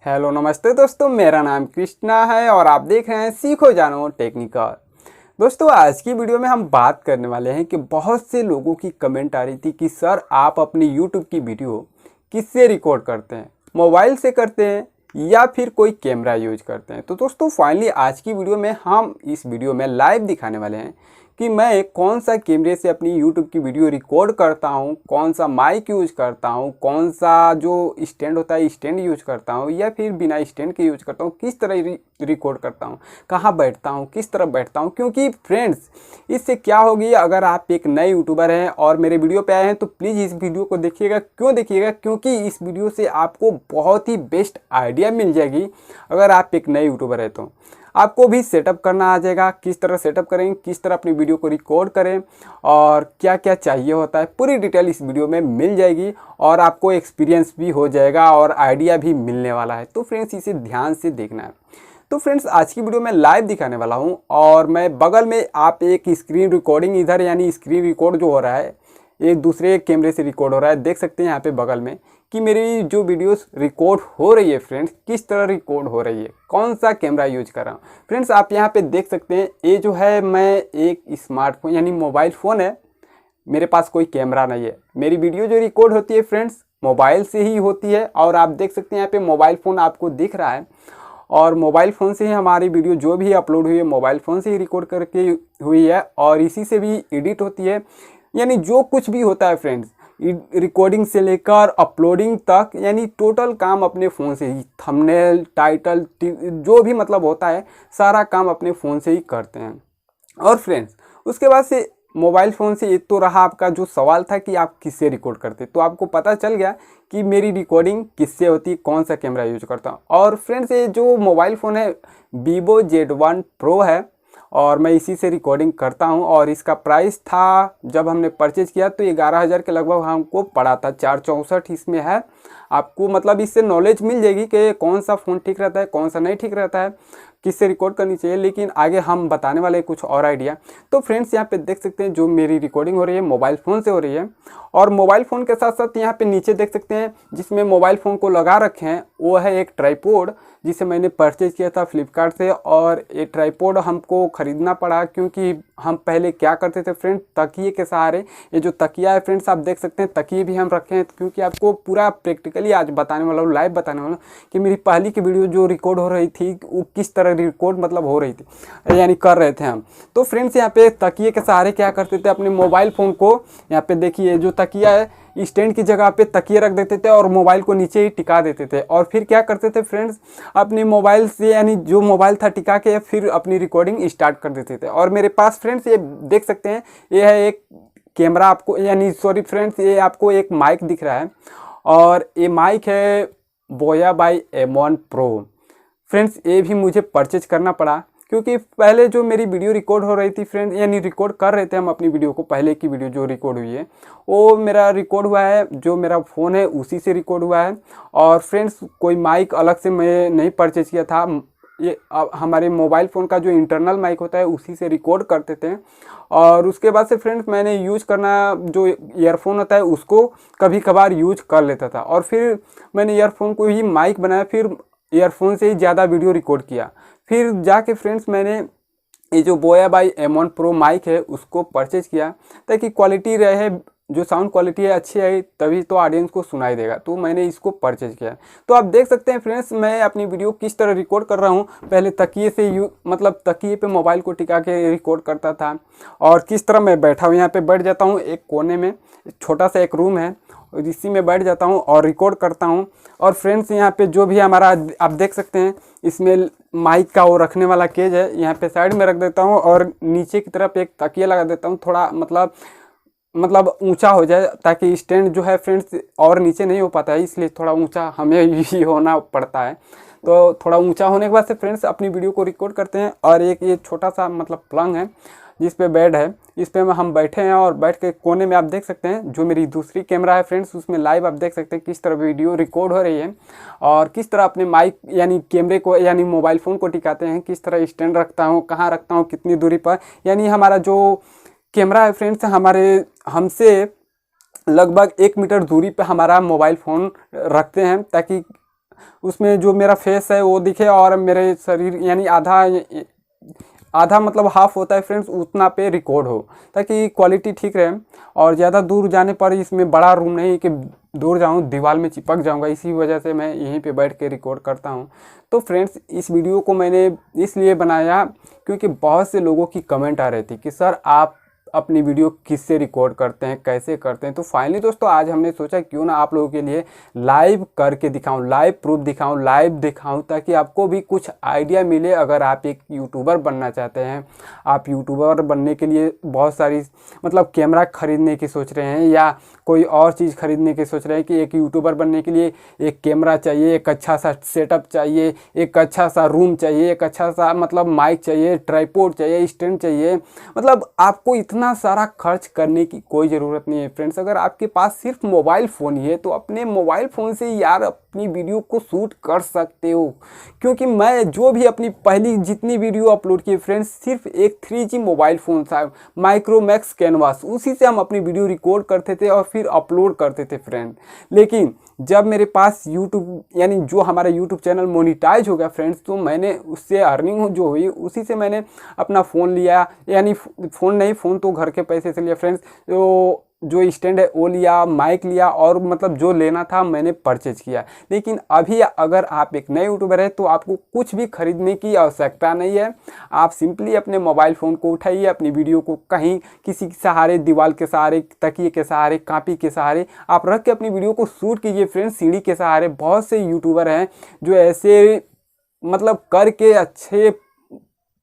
Hello नमस्ते दोस्तों, मेरा नाम कृष्णा है और आप देख रहे हैं सीखो जानो टेक्निकल। दोस्तों, आज की वीडियो में हम बात करने वाले हैं कि बहुत से लोगों की कमेंट आ रही थी कि सर आप अपनी यूट्यूब की वीडियो किससे रिकॉर्ड करते हैं, मोबाइल से करते हैं या फिर कोई कैमरा यूज करते हैं। तो दोस्तों फाइनली आज की वीडियो में हम इस वीडियो में लाइव दिखाने वाले हैं कि मैं कौन सा कैमरे से अपनी यूट्यूब की वीडियो रिकॉर्ड करता हूं, कौन सा माइक यूज करता हूं, कौन सा जो स्टैंड होता है स्टैंड यूज करता हूं या फिर बिना स्टैंड के यूज करता हूं, किस तरह रिकॉर्ड करता हूं, कहां बैठता हूं, किस तरह बैठता हूं। क्योंकि फ्रेंड्स इससे क्या होगी, अगर आप एक नए यूट्यूबर हैं और मेरे वीडियो पे आए हैं तो प्लीज़ इस वीडियो को देखिएगा। क्यों देखिएगा? क्योंकि इस वीडियो से आपको बहुत ही बेस्ट आइडिया मिल जाएगी। अगर आप एक नए यूट्यूबर है तो आपको भी सेटअप करना आ जाएगा, किस तरह सेटअप करें, किस तरह अपनी वीडियो को रिकॉर्ड करें और क्या क्या चाहिए होता है, पूरी डिटेल इस वीडियो में मिल जाएगी और आपको एक्सपीरियंस भी हो जाएगा और आइडिया भी मिलने वाला है। तो फ्रेंड्स इसे ध्यान से देखना है। तो फ्रेंड्स आज की वीडियो में लाइव दिखाने वाला हूं और मैं बगल में आप एक स्क्रीन रिकॉर्डिंग इधर यानी स्क्रीन रिकॉर्ड जो हो रहा है एक दूसरे कैमरे से रिकॉर्ड हो रहा है, देख सकते हैं यहाँ पे बगल में कि मेरी जो वीडियोस रिकॉर्ड हो रही है फ्रेंड्स किस तरह रिकॉर्ड हो रही है, कौन सा कैमरा यूज कर रहा हूँ। फ्रेंड्स आप यहाँ पे देख सकते हैं ये जो है मैं एक स्मार्टफोन यानी मोबाइल फ़ोन है, मेरे पास कोई कैमरा नहीं है। मेरी वीडियो जो रिकॉर्ड होती है फ्रेंड्स मोबाइल से ही होती है और आप देख सकते हैं यहाँ पे मोबाइल फ़ोन आपको दिख रहा है और मोबाइल फ़ोन से ही हमारी वीडियो जो भी अपलोड हुई है मोबाइल फ़ोन से ही रिकॉर्ड करके हुई है और इसी से भी एडिट होती है। यानी जो कुछ भी होता है फ्रेंड्स रिकॉर्डिंग से लेकर अपलोडिंग तक यानी टोटल काम अपने फ़ोन से ही, थंबनेल टाइटल जो भी मतलब होता है सारा काम अपने फ़ोन से ही करते हैं। और फ्रेंड्स उसके बाद से मोबाइल फ़ोन से ये तो रहा आपका जो सवाल था कि आप किससे रिकॉर्ड करते, तो आपको पता चल गया कि मेरी रिकॉर्डिंग किससे होती, कौन सा कैमरा यूज करता हूँ। और फ्रेंड्स ये जो मोबाइल फ़ोन है Vivo Z1 Pro है और मैं इसी से रिकॉर्डिंग करता हूं और इसका प्राइस था जब हमने परचेज किया तो 11,000 के लगभग हमको पड़ा था। 464 इसमें है। आपको मतलब इससे नॉलेज मिल जाएगी कि कौन सा फ़ोन ठीक रहता है, कौन सा नहीं ठीक रहता है, किससे रिकॉर्ड करनी चाहिए। लेकिन आगे हम बताने वाले कुछ और आइडिया। तो फ्रेंड्स यहाँ पे देख सकते हैं जो मेरी रिकॉर्डिंग हो रही है मोबाइल फ़ोन से हो रही है और मोबाइल फ़ोन के साथ साथ यहाँ पे नीचे देख सकते हैं जिसमें मोबाइल फ़ोन को लगा रखे हैं वो है एक ट्राइपॉड जिसे मैंने परचेज किया था फ्लिपकार्ट से। और ये ट्राइपॉड हमको ख़रीदना पड़ा क्योंकि हम पहले क्या करते थे फ्रेंड्स तकिए के सहारे, ये जो तकिया है फ्रेंड्स आप देख सकते हैं तकिए भी हम रखे हैं क्योंकि आपको पूरा प्रैक्टिकली आज बताने वाला हूँ, लाइव बताने वाला हूँ कि मेरी पहली की वीडियो जो रिकॉर्ड हो रही थी वो किस तरह रिकॉर्ड मतलब हो रही थी यानी कर रहे थे हम। तो फ्रेंड्स यहाँ पे तकिए के सहारे क्या करते थे अपने मोबाइल फ़ोन को, यहाँ पे देखिए जो तकिया है स्टैंड की जगह पे तकिए रख देते थे और मोबाइल को नीचे ही टिका देते थे और फिर क्या करते थे फ्रेंड्स अपने मोबाइल से यानी जो मोबाइल था टिका के फिर अपनी रिकॉर्डिंग स्टार्ट कर देते थे। और मेरे पास फ्रेंड्स ये देख सकते हैं ये है एक कैमरा आपको यानी सॉरी फ्रेंड्स ये आपको एक माइक दिख रहा है और ये माइक है बोया बाई M1 Pro। फ्रेंड्स ये भी मुझे परचेज करना पड़ा क्योंकि पहले जो मेरी वीडियो रिकॉर्ड हो रही थी फ्रेंड यानी रिकॉर्ड कर रहे थे हम अपनी वीडियो को, पहले की वीडियो जो रिकॉर्ड हुई है वो मेरा रिकॉर्ड हुआ है जो मेरा फ़ोन है उसी से रिकॉर्ड हुआ है। और फ्रेंड्स कोई माइक अलग से मैं नहीं परचेज किया था, ये हमारे मोबाइल फ़ोन का जो इंटरनल माइक होता है उसी से रिकॉर्ड करते थे। और उसके बाद से फ्रेंड्स मैंने यूज करना जो ईयरफोन होता है उसको कभी कभार यूज कर लेता था और फिर मैंने ईयरफोन को ही माइक बनाया, फिर ईयरफोन से ही ज़्यादा वीडियो रिकॉर्ड किया। फिर जाके फ्रेंड्स मैंने ये जो बोया बाई M1 Pro माइक है उसको परचेज किया ताकि क्वालिटी रहे, जो साउंड क्वालिटी है अच्छी है तभी तो ऑडियंस को सुनाई देगा, तो मैंने इसको परचेज किया। तो आप देख सकते हैं फ्रेंड्स मैं अपनी वीडियो किस तरह रिकॉर्ड कर रहा हूँ। पहले तकिए से मतलब तकिए पे मोबाइल को टिका के रिकॉर्ड करता था और किस तरह मैं बैठा हूँ, यहाँ पे बैठ जाता हूँ एक कोने में, छोटा सा एक रूम है इसी में बैठ जाता हूँ और रिकॉर्ड करता हूँ। और फ्रेंड्स यहाँ पे जो भी हमारा आप देख सकते हैं इसमें माइक का वो रखने वाला केज है, यहाँ पे साइड में रख देता हूँ और नीचे की तरफ एक तकिया लगा देता हूँ थोड़ा मतलब ऊंचा हो जाए ताकि स्टैंड जो है फ्रेंड्स और नीचे नहीं हो पाता है, इसलिए थोड़ा ऊंचा हमें ही होना पड़ता है। तो थोड़ा ऊंचा होने के बाद से फ्रेंड्स अपनी वीडियो को रिकॉर्ड करते हैं। और एक ये छोटा सा मतलब पलंग है जिस पे बेड है, इस पे हम बैठे हैं और बैठ के कोने में आप देख सकते हैं जो मेरी दूसरी कैमरा है फ्रेंड्स उसमें लाइव आप देख सकते हैं किस तरह वीडियो रिकॉर्ड हो रही है और किस तरह अपने माइक यानी कैमरे को यानी मोबाइल फ़ोन को टिकाते हैं, किस तरह स्टैंड रखता हूँ, कहाँ रखता हूँ, कितनी दूरी पर। यानी हमारा जो कैमरा है फ्रेंड्स हमसे लगभग 1 मीटर दूरी पे हमारा मोबाइल फ़ोन रखते हैं ताकि उसमें जो मेरा फेस है वो दिखे और मेरे शरीर यानी आधा आधा मतलब हाफ होता है फ्रेंड्स, उतना पे रिकॉर्ड हो ताकि क्वालिटी ठीक रहे। और ज़्यादा दूर जाने पर इसमें बड़ा रूम नहीं कि दूर जाऊं दीवार में चिपक जाऊंगा, इसी वजह से मैं यहीं पे बैठ के रिकॉर्ड करता हूं। तो फ्रेंड्स इस वीडियो को मैंने इसलिए बनाया क्योंकि बहुत से लोगों की कमेंट आ रही थी कि सर आप अपनी वीडियो किससे रिकॉर्ड करते हैं, कैसे करते हैं। तो फाइनली दोस्तों आज हमने सोचा क्यों ना आप लोगों के लिए लाइव करके दिखाऊं, लाइव प्रूफ दिखाऊं, लाइव दिखाऊं ताकि आपको भी कुछ आइडिया मिले। अगर आप एक यूट्यूबर बनना चाहते हैं, आप यूट्यूबर बनने के लिए बहुत सारी मतलब कैमरा खरीदने की सोच रहे हैं या कोई और चीज़ खरीदने की सोच रहे हैं कि एक यूट्यूबर बनने के लिए एक कैमरा चाहिए, एक अच्छा सा सेटअप चाहिए, एक अच्छा सा रूम चाहिए, एक अच्छा सा मतलब माइक चाहिए, ट्राइपॉड चाहिए, स्टैंड चाहिए, मतलब आपको इतना सारा खर्च करने की कोई ज़रूरत नहीं है फ्रेंड्स। अगर आपके पास सिर्फ मोबाइल फ़ोन ही है तो अपने मोबाइल फ़ोन से यार अपनी वीडियो को शूट कर सकते हो। क्योंकि मैं जो भी अपनी पहली जितनी वीडियो अपलोड की फ्रेंड्स सिर्फ एक 3G मोबाइल फ़ोन था, माइक्रोमैक्स कैनवास, उसी से हम अपनी वीडियो रिकॉर्ड करते थे और फिर अपलोड करते थे फ्रेंड। लेकिन जब मेरे पास यूट्यूब यानी जो हमारा यूट्यूब चैनल मोनिटाइज हो गया फ्रेंड्स, तो मैंने उससे अर्निंग जो हुई उसी से मैंने अपना फ़ोन लिया, यानी फ़ोन नहीं, फ़ोन तो घर के पैसे से लिया फ्रेंड्स, तो जो स्टैंड है वो लिया, माइक लिया और मतलब जो लेना था मैंने परचेज किया। लेकिन अभी अगर आप एक नए यूट्यूबर हैं तो आपको कुछ भी खरीदने की आवश्यकता नहीं है। आप सिंपली अपने मोबाइल फ़ोन को उठाइए, अपनी वीडियो को कहीं किसी के सहारे, दीवार के सहारे, तकिए के सहारे, कॉपी के सहारे आप रख के अपनी वीडियो को शूट कीजिए फ्रेंड्स। सीढ़ी के सहारे बहुत से यूट्यूबर हैं जो ऐसे मतलब करके अच्छे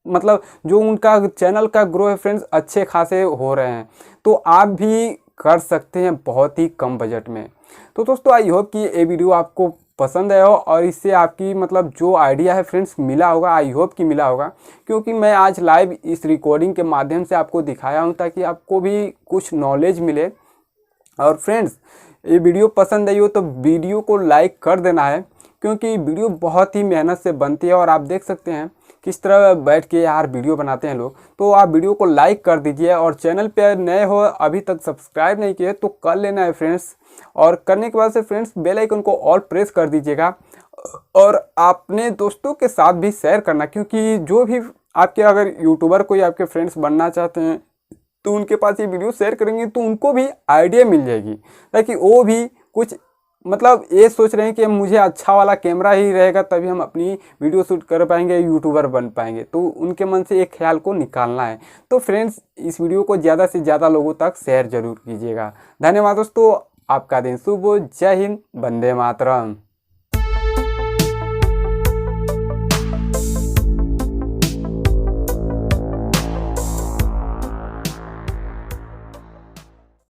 मतलब जो उनका चैनल का ग्रो है फ्रेंड्स अच्छे खासे हो रहे हैं, तो आप भी कर सकते हैं बहुत ही कम बजट में। तो दोस्तों आई होप कि ये वीडियो आपको पसंद आया हो और इससे आपकी मतलब जो आइडिया है फ्रेंड्स मिला होगा, आई होप कि मिला होगा। क्योंकि मैं आज लाइव इस रिकॉर्डिंग के माध्यम से आपको दिखाया हूँ ताकि आपको भी कुछ नॉलेज मिले। और फ्रेंड्स ये वीडियो पसंद आई हो तो वीडियो को लाइक कर देना है, क्योंकि वीडियो बहुत ही मेहनत से बनती है और आप देख सकते हैं किस तरह बैठ के यार वीडियो बनाते हैं लोग। तो आप वीडियो को लाइक कर दीजिए और चैनल पे नए हो अभी तक सब्सक्राइब नहीं किए तो कर लेना है फ्रेंड्स। और करने के बाद से फ्रेंड्स बेल आइकन को ऑल प्रेस कर दीजिएगा और अपने दोस्तों के साथ भी शेयर करना, क्योंकि जो भी आपके अगर यूट्यूबर कोई आपके फ्रेंड्स बनना चाहते हैं तो उनके पास ये वीडियो शेयर करेंगे तो उनको भी आइडिया मिल जाएगी, ताकि वो भी कुछ मतलब ये सोच रहे हैं कि मुझे अच्छा वाला कैमरा ही रहेगा तभी हम अपनी वीडियो शूट कर पाएंगे, यूट्यूबर बन पाएंगे। तो उनके मन से एक ख्याल को निकालना है। तो फ्रेंड्स इस वीडियो को ज़्यादा से ज़्यादा लोगों तक शेयर जरूर कीजिएगा। धन्यवाद दोस्तों, आपका दिन शुभ हो। जय हिंद, वंदे मातरम।